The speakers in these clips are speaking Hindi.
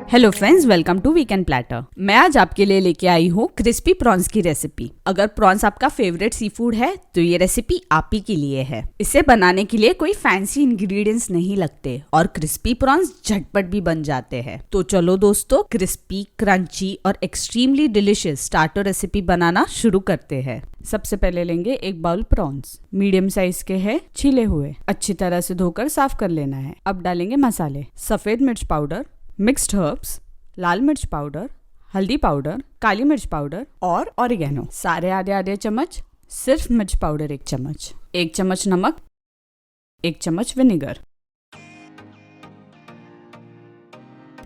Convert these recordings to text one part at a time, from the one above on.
Hello friends, welcome to Weekend Platter. मैं आज आपके लिए लेके आई हूँ क्रिस्पी प्रॉन्स की रेसिपी। अगर प्रॉन्स आपका फेवरेट सी फूड है तो ये रेसिपी आप ही के लिए है। इसे बनाने के लिए कोई फैंसी इंग्रेडिएंट्स नहीं लगते और क्रिस्पी प्रॉन्स झटपट भी बन जाते हैं। तो चलो दोस्तों, क्रिस्पी, क्रंची और एक्सट्रीमली डिलिशियस स्टार्टर रेसिपी बनाना शुरू करते हैं। सबसे पहले लेंगे एक बाउल प्रॉन्स, मीडियम साइज के हैं, छिले हुए, अच्छी तरह से धोकर साफ कर लेना है। अब डालेंगे मसाले, सफेद मिर्च पाउडर, मिक्स्ड हर्ब्स, लाल मिर्च पाउडर, हल्दी पाउडर, काली मिर्च पाउडर और ऑरिगेनो, सारे आधे आधे चम्मच। सिर्फ मिर्च पाउडर 1 चम्मच, 1 चम्मच नमक, 1 चम्मच विनेगर।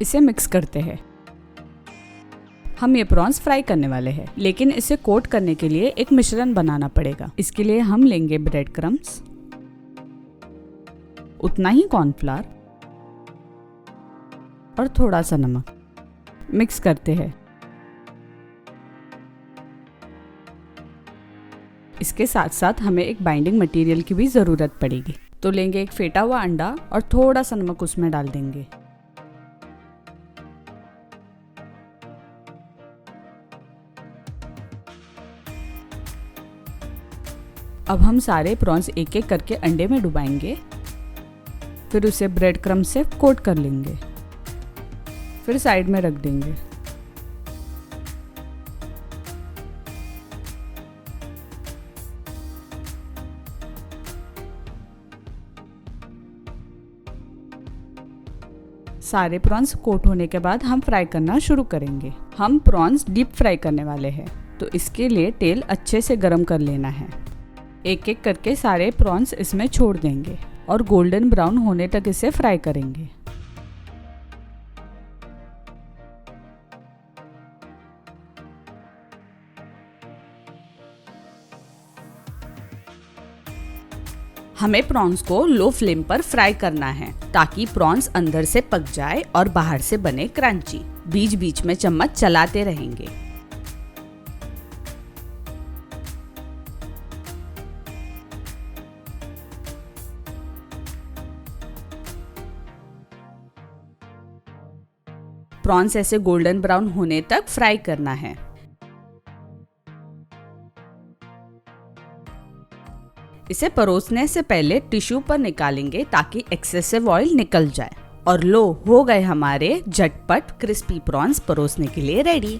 इसे मिक्स करते हैं। हम ये प्रॉन्स फ्राई करने वाले हैं, लेकिन इसे कोट करने के लिए एक मिश्रण बनाना पड़ेगा। इसके लिए हम लेंगे ब्रेड क्रम्स, उतना ही कॉर्नफ्लावर और थोड़ा सा नमक। मिक्स करते हैं। इसके साथ साथ हमें एक बाइंडिंग मटेरियल की भी जरूरत पड़ेगी। तो लेंगे एक फेटा हुआ अंडा और थोड़ा सा नमक उसमें डाल देंगे। अब हम सारे प्रॉन्स एक एक करके अंडे में डुबाएंगे, फिर उसे ब्रेड क्रम्ब से कोट कर लेंगे, फिर साइड में रख देंगे। सारे प्रॉन्स कोट होने के बाद हम फ्राई करना शुरू करेंगे। हम प्रॉन्स डीप फ्राई करने वाले हैं, तो इसके लिए तेल अच्छे से गरम कर लेना है। एक एक करके सारे प्रॉन्स इसमें छोड़ देंगे और गोल्डन ब्राउन होने तक इसे फ्राई करेंगे। हमें प्रॉन्स को लो फ्लेम पर फ्राई करना है ताकि प्रॉन्स अंदर से पक जाए और बाहर से बने क्रंची। बीच बीच में चम्मच चलाते रहेंगे। प्रॉन्स ऐसे गोल्डन ब्राउन होने तक फ्राई करना है। इसे परोसने से पहले टिश्यू पर निकालेंगे ताकि एक्सेसिव ऑयल निकल जाए। और लो, हो गए हमारे झटपट क्रिस्पी प्रॉन्स परोसने के लिए रेडी।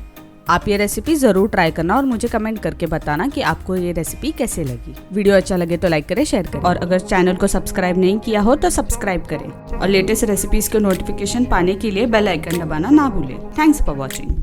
आप ये रेसिपी जरूर ट्राई करना और मुझे कमेंट करके बताना कि आपको ये रेसिपी कैसे लगी। वीडियो अच्छा लगे तो लाइक करें, शेयर करें और अगर चैनल को सब्सक्राइब नहीं किया हो तो सब्सक्राइब करें और लेटेस्ट रेसिपीज के नोटिफिकेशन पाने के लिए बेल आइकन दबाना ना भूलें। Thanks for watching.